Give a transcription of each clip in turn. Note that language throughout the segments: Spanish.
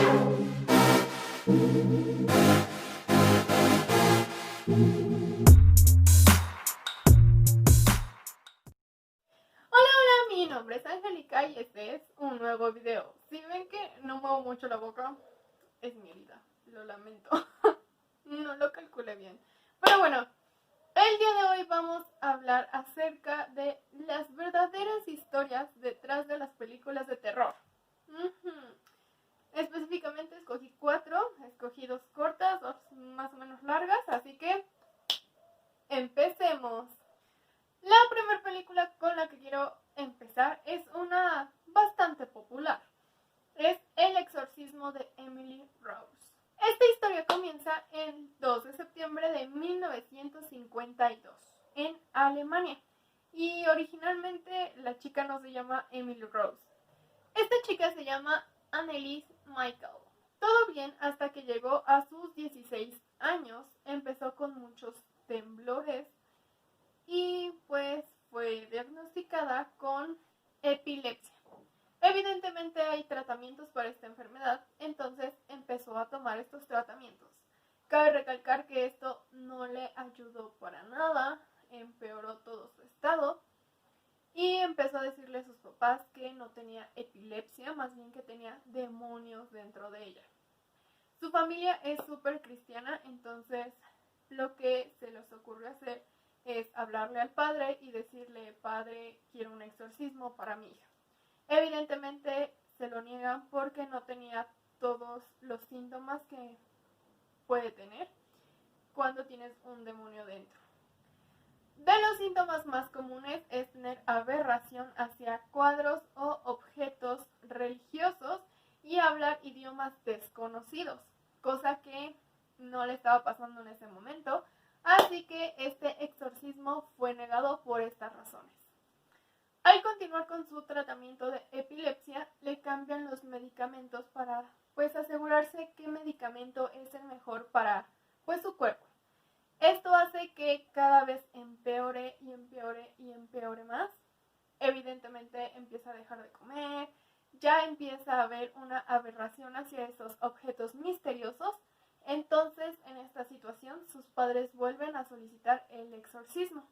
Hola, mi nombre es Angélica y este es un nuevo video. Si ven que no muevo mucho la boca, es mi herida, lo lamento. No lo calculé bien. Pero bueno, el día de hoy vamos a hablar acerca de las verdaderas historias detrás de las películas de terror. Específicamente escogí 4, escogí 2 cortas, 2 más o menos largas, así que empecemos. La primera película con la que quiero empezar es una bastante popular. Es El exorcismo de Emily Rose. Esta historia comienza el 2 de septiembre de 1952 en Alemania. Y originalmente la chica no se llama Emily Rose. Esta chica se llama Anneliese Michael. Todo bien hasta que llegó a sus 16 años. Empezó con muchos temblores y pues fue diagnosticada con epilepsia. Evidentemente hay tratamientos para esta enfermedad, entonces empezó a tomar estos tratamientos. Cabe recalcar que esto no le ayudó para nada, empeoró todo su estado y empezó a decirle a sus papás que no tenía epilepsia, más bien que tenía demonios dentro de ella. Su familia es súper cristiana, entonces lo que se les ocurrió hacer es hablarle al padre y decirle: padre, quiero un exorcismo para mi hija. Evidentemente se lo niegan porque no tenía todos los síntomas que puede tener cuando tienes un demonio dentro. De los síntomas más comunes es tener aberración hacia cuadros o objetos religiosos y hablar idiomas desconocidos, cosa que no le estaba pasando en ese momento, así que este exorcismo fue negado por estas razones. Al continuar con su tratamiento de epilepsia, le cambian los medicamentos para asegurarse qué medicamento es el mejor para su cuerpo. Esto hace que cada vez empeore y empeore y empeore más. Evidentemente empieza a dejar de comer, ya empieza a haber una aberración hacia esos objetos misteriosos. Entonces, en esta situación, sus padres vuelven a solicitar el exorcismo,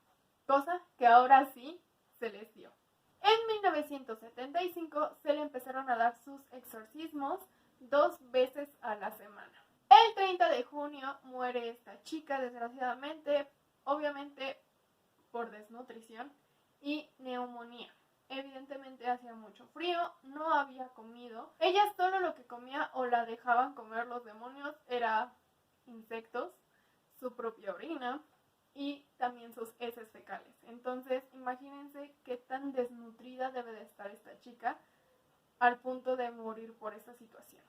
cosa que ahora sí se les dio. En 1975 se le empezaron a dar sus exorcismos 2 veces a la semana. El 30 de junio muere esta chica, desgraciadamente, obviamente por desnutrición y neumonía. Evidentemente hacía mucho frío, no había comido. Ella solo lo que comía o la dejaban comer los demonios era insectos, su propia orina y también sus heces fecales. Entonces, imagínense qué tan desnutrida debe de estar esta chica al punto de morir por esta situación.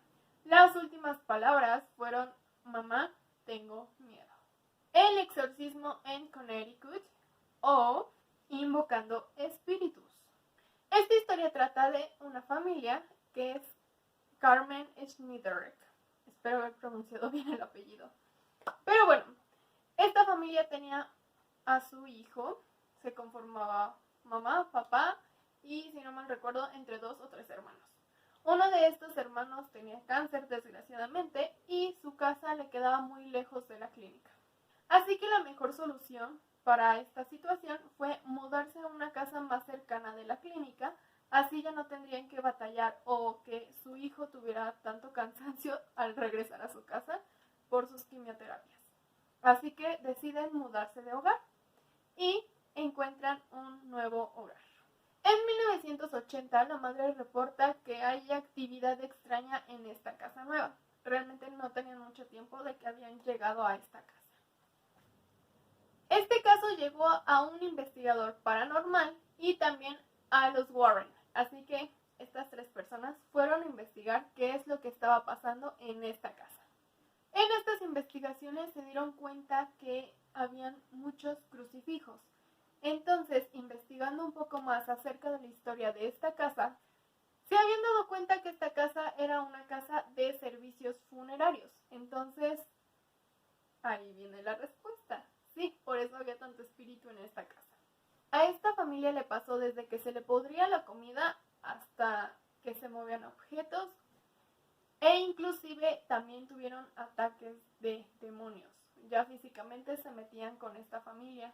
Las últimas palabras fueron: mamá, tengo miedo. El exorcismo en Connecticut o invocando espíritus. Esta historia trata de una familia que es Carmen Schneiderek. Espero haber pronunciado bien el apellido. Pero bueno, esta familia tenía a su hijo, se conformaba mamá, papá y, si no mal recuerdo, entre 2 o 3 hermanos. Uno de estos hermanos tenía cáncer, desgraciadamente, y su casa le quedaba muy lejos de la clínica. Así que la mejor solución para esta situación fue mudarse a una casa más cercana de la clínica, así ya no tendrían que batallar o que su hijo tuviera tanto cansancio al regresar a su casa por sus quimioterapias. Así que deciden mudarse de hogar y encuentran un nuevo hogar. En 1980 la madre reporta que hay actividad extraña en esta casa nueva. Realmente no tenían mucho tiempo de que habían llegado a esta casa. Este caso llegó a un investigador paranormal y también a los Warren, así que estas 3 personas fueron a investigar qué es lo que estaba pasando en esta casa. En estas investigaciones se dieron cuenta que habían muchos crucifijos. Entonces, investigando un poco más acerca de la historia de esta casa, se habían dado cuenta que esta casa era una casa de servicios funerarios. Entonces, ahí viene la respuesta. Sí, por eso había tanto espíritu en esta casa. A esta familia le pasó desde que se le podría la comida hasta que se movían objetos e Inclusive también tuvieron ataques de demonios. Ya físicamente se metían con esta familia.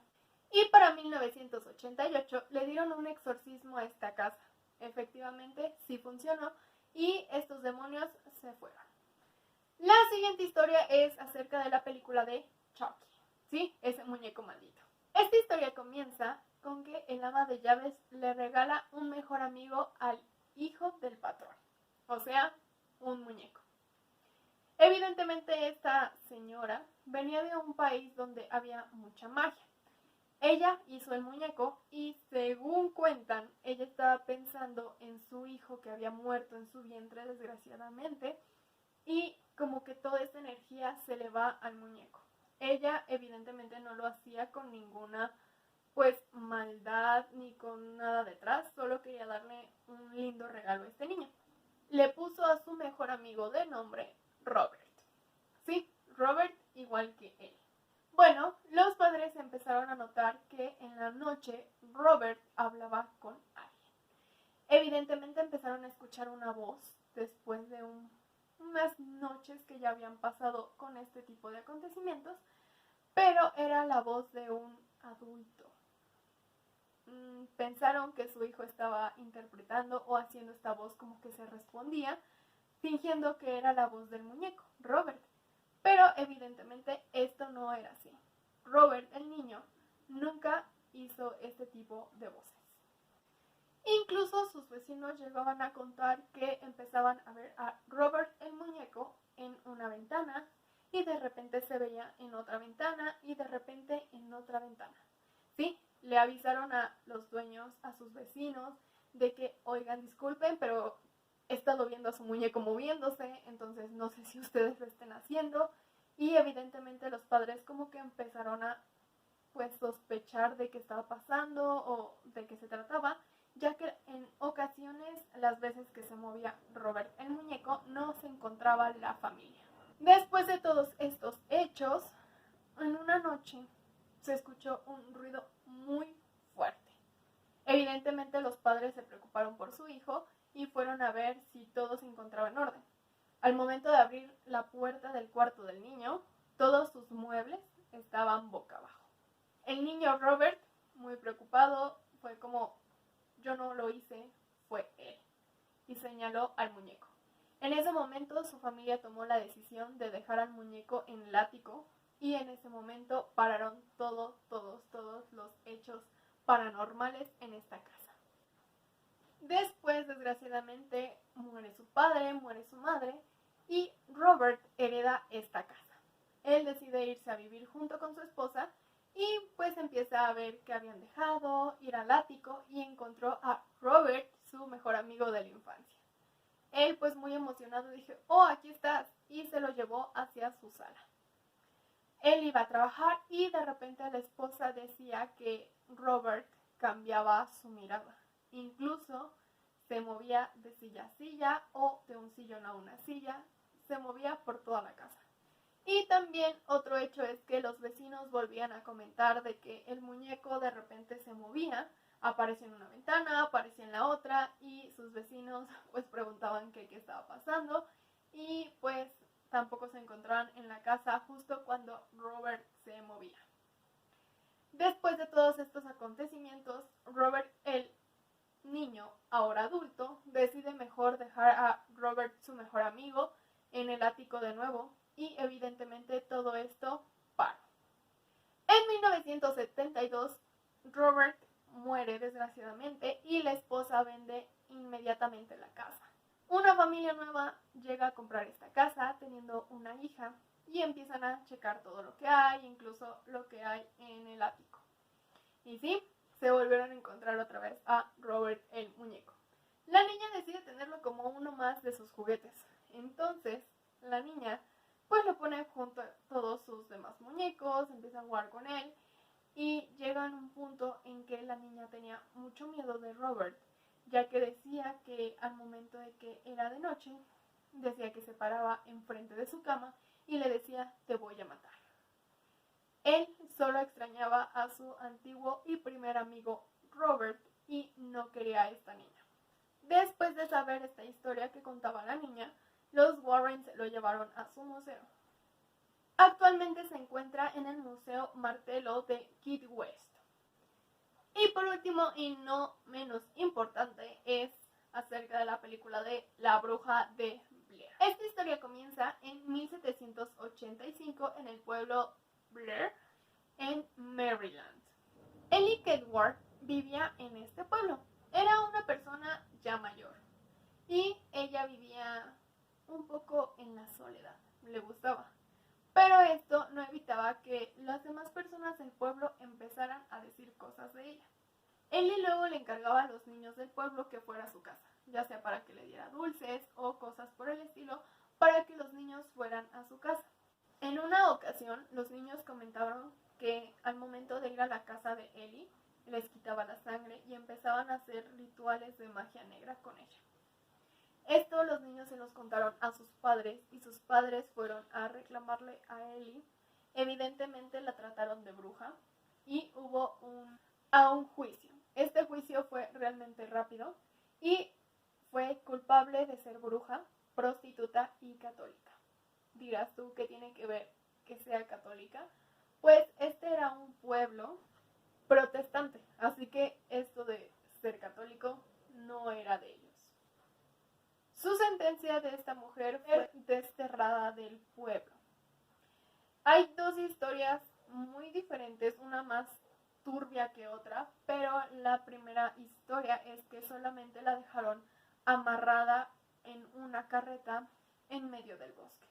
Y para 1988 le dieron un exorcismo a esta casa. Efectivamente, sí funcionó y estos demonios se fueron. La siguiente historia es acerca de la película de Chucky, ¿sí? Ese muñeco maldito. Esta historia comienza con que el ama de llaves le regala un mejor amigo al hijo del patrón, o sea, un muñeco. Evidentemente esta señora venía de un país donde había mucha magia. Ella hizo el muñeco y, según cuentan, ella estaba pensando en su hijo que había muerto en su vientre desgraciadamente y como que toda esa energía se le va al muñeco. Ella evidentemente no lo hacía con ninguna pues maldad ni con nada detrás, solo quería darle un lindo regalo a este niño. Le puso a su mejor amigo de nombre Robert. Sí, Robert igual que él. Bueno, los padres empezaron a notar que en la noche Robert hablaba con alguien. Evidentemente empezaron a escuchar una voz después de unas noches que ya habían pasado con este tipo de acontecimientos, pero era la voz de un adulto. Pensaron que su hijo estaba interpretando o haciendo esta voz como que se respondía, fingiendo que era la voz del muñeco, Robert. Pero evidentemente esto no era así. Robert, el niño, nunca hizo este tipo de voces. Incluso sus vecinos llegaban a contar que empezaban a ver a Robert el muñeco en una ventana y de repente se veía en otra ventana y de repente en otra ventana. Sí, le avisaron a los dueños, a sus vecinos, de que, oigan, disculpen, pero he estado viendo a su muñeco moviéndose, entonces no sé si ustedes lo estén haciendo. Y evidentemente los padres como que empezaron a pues sospechar de qué estaba pasando o de qué se trataba, ya que en ocasiones, las veces que se movía Robert el muñeco, no se encontraba la familia. Después de todos estos hechos, en una noche se escuchó un ruido muy fuerte. Evidentemente los padres se preocuparon por su hijo y fueron a ver si todo se encontraba en orden. Al momento de abrir la puerta del cuarto del niño, todos sus muebles estaban boca abajo. El niño Robert, muy preocupado, fue como, yo no lo hice, fue él, y señaló al muñeco. En ese momento su familia tomó la decisión de dejar al muñeco en el ático y en ese momento pararon todos los hechos paranormales en esta casa. Después, desgraciadamente, muere su padre, muere su madre y Robert hereda esta casa. Él decide irse a vivir junto con su esposa y pues empieza a ver que habían dejado, ir al ático y encontró a Robert, su mejor amigo de la infancia. Él pues muy emocionado dijo, oh, aquí estás, y se lo llevó hacia su sala. Él iba a trabajar y de repente la esposa decía que Robert cambiaba su mirada. Incluso se movía de silla a silla o de un sillón a una silla, se movía por toda la casa. Y también otro hecho es que los vecinos volvían a comentar de que el muñeco de repente se movía, aparecía en una ventana, aparecía en la otra y sus vecinos pues preguntaban qué estaba pasando y pues tampoco se encontraban en la casa justo cuando Robert se movía. Después de todos estos acontecimientos, Robert, el niño, ahora adulto, decide mejor dejar a Robert, su mejor amigo, en el ático de nuevo y evidentemente todo esto paró. En 1972, Robert muere desgraciadamente y la esposa vende inmediatamente la casa. Una familia nueva llega a comprar esta casa teniendo una hija y empiezan a checar todo lo que hay, incluso lo que hay en el ático. Y sí, se volvieron a encontrar otra vez a Robert el muñeco. La niña decide tenerlo como uno más de sus juguetes. Entonces, la niña pues lo pone junto a todos sus demás muñecos, empieza a jugar con él y llega en un punto en que la niña tenía mucho miedo de Robert, ya que decía que al momento de que era de noche, decía que se paraba enfrente de su cama y le decía, te voy a matar. Él solo extrañaba a su antiguo y primer amigo Robert y no quería a esta niña. Después de saber esta historia que contaba la niña, los Warren lo llevaron a su museo. Actualmente se encuentra en el Museo Martello de Key West. Y por último, y no menos importante, es acerca de la película de La Bruja de Blair. Esta historia comienza en 1785 en el pueblo Blair, en Maryland. Ellie Kedward vivía en este pueblo. Era una persona ya mayor y ella vivía un poco en la soledad. Le gustaba. Pero esto no evitaba que las demás personas del pueblo empezaran a decir cosas de ella. Ellie luego le encargaba a los niños del pueblo que fuera a su casa, ya sea para que le diera dulces o cosas por el estilo, para que los niños fueran a su casa. En una ocasión, los niños comentaron que al momento de ir a la casa de Ellie, les quitaba la sangre y empezaban a hacer rituales de magia negra con ella. Esto los niños se los contaron a sus padres y sus padres fueron a reclamarle a Ellie. Evidentemente la trataron de bruja y hubo un juicio. Este juicio fue realmente rápido y fue culpable de ser bruja, prostituta y católica. Dirás tú, ¿qué tiene que ver que sea católica? Pues este era un pueblo protestante, así que esto de ser católico no era de ellos. Su sentencia de esta mujer fue desterrada del pueblo. Hay dos historias muy diferentes, una más turbia que otra, pero la primera historia es que solamente la dejaron amarrada en una carreta en medio del bosque.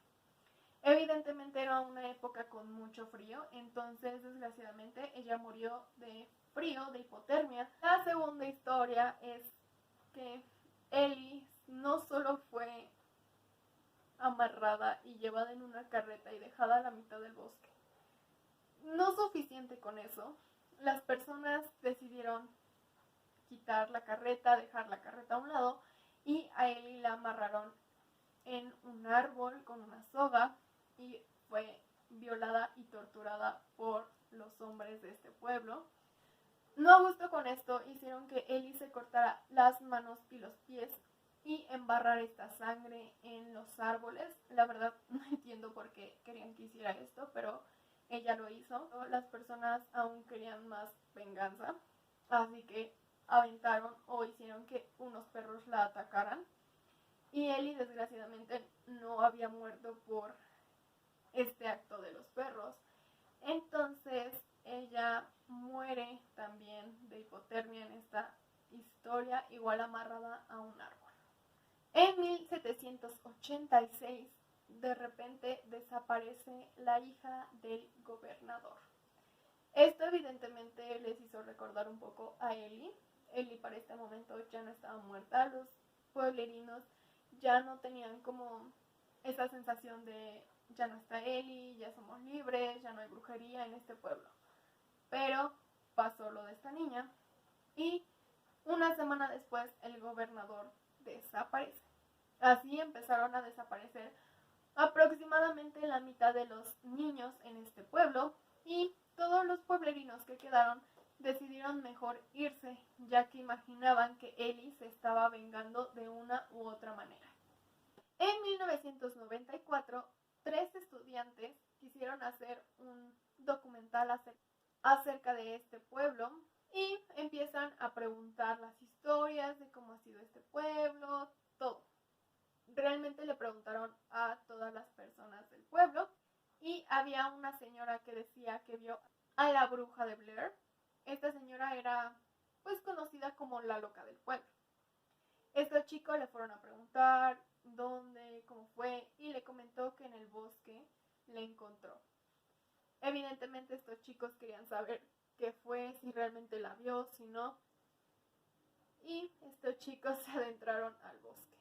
Evidentemente era una época con mucho frío, entonces desgraciadamente ella murió de frío, de hipotermia. La segunda historia es que Ellie no solo fue amarrada y llevada en una carreta y dejada a la mitad del bosque. No suficiente con eso, las personas decidieron quitar la carreta, dejar la carreta a un lado y a Ellie la amarraron en un árbol con una soga y fue violada y torturada por los hombres de este pueblo. No a gusto con esto, hicieron que Ellie se cortara las manos y los pies y embarrar esta sangre en los árboles. La verdad no entiendo por qué querían que hiciera esto, pero ella lo hizo. Las personas aún querían más venganza, así que aventaron o hicieron que unos perros la atacaran. Y Ellie desgraciadamente no había muerto por este acto de los perros. Entonces ella muere también de hipotermia en esta historia, igual amarrada a un árbol. En 1786, de repente desaparece la hija del gobernador. Esto evidentemente les hizo recordar un poco a Ellie. Ellie para este momento ya no estaba muerta, los pueblerinos ya no tenían como esa sensación de ya no está Ellie, ya somos libres, ya no hay brujería en este pueblo. Pero pasó lo de esta niña y una semana después el gobernador desaparece. Así empezaron a desaparecer aproximadamente la mitad de los niños en este pueblo y todos los pueblerinos que quedaron decidieron mejor irse, ya que imaginaban que Ellie se estaba vengando de una u otra manera. En 1994, 3 estudiantes quisieron hacer un documental acerca de este pueblo y empiezan a preguntar las historias de cómo ha sido este pueblo, todo. Realmente le preguntaron a todas las personas del pueblo y había una señora que decía que vio a la bruja de Blair. Esta señora era pues conocida como la loca del pueblo. Estos chicos le fueron a preguntar dónde, cómo fue y le comentó que en el bosque le encontró. Evidentemente estos chicos querían saber qué fue, si realmente la vio, si no. Y estos chicos se adentraron al bosque.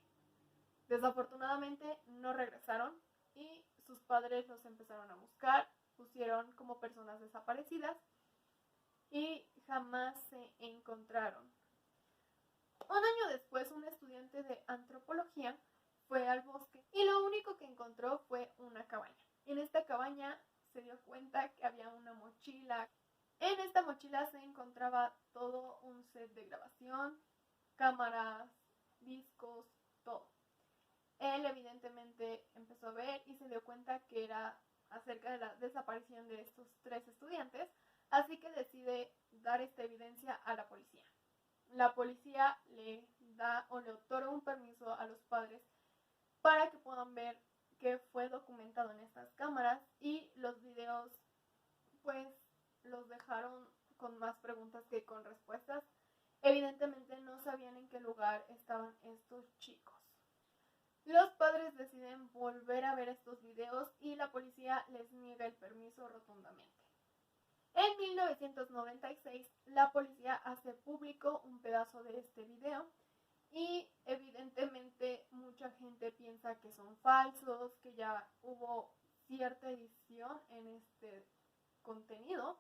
Desafortunadamente no regresaron y sus padres los empezaron a buscar, pusieron como personas desaparecidas y jamás se encontraron. Un año después, un estudiante de antropología fue al bosque y lo único que encontró fue una cabaña. En esta cabaña se dio cuenta que había una mochila. En esta mochila se encontraba todo un set de grabación, cámaras, discos, todo. Él evidentemente empezó a ver y se dio cuenta que era acerca de la desaparición de estos 3 estudiantes, así que decide dar esta evidencia a la policía. La policía le da o le otorga un permiso a los padres para que puedan ver qué fue documentado en estas cámaras, y los videos pues los dejaron con más preguntas que con respuestas. Evidentemente no sabían en qué lugar estaban estos chicos. Los padres deciden volver a ver estos videos y la policía les niega el permiso rotundamente. En 1996, la policía hace público un pedazo de este video y evidentemente mucha gente piensa que son falsos, que ya hubo cierta edición en este contenido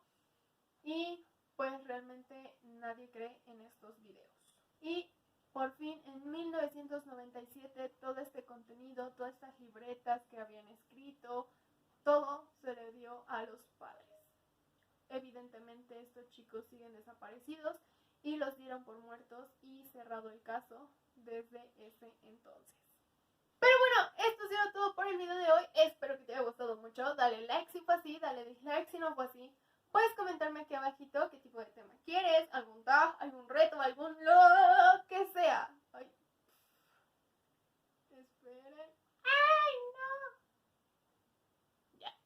y pues realmente nadie cree en estos videos. Y por fin en 1997 todo este contenido, todas estas libretas que habían escrito, todo se le dio a los padres. Evidentemente estos chicos siguen desaparecidos y los dieron por muertos y cerrado el caso desde ese entonces. Pero bueno, esto ha sido todo por el video de hoy. Espero que te haya gustado mucho. Dale like si fue así, dale dislike si no fue así. Puedes comentarme aquí abajito qué tipo de tema quieres, algún tag, algún reto, algún lo que sea. Ay. Esperen. ¡Ay, no! Ya.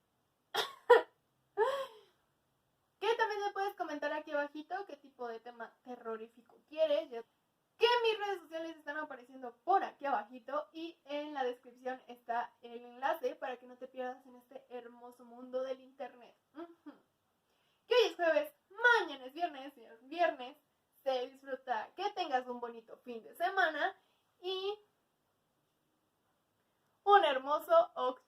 Que también me puedes comentar aquí abajito qué tipo de tema terrorífico quieres. Que mis redes sociales están apareciendo por aquí abajito y en la descripción está el enlace para que no te pierdas en este hermoso mundo del internet. Que hoy es jueves, mañana es viernes y el viernes se disfruta. Que tengas un bonito fin de semana y un hermoso octubre.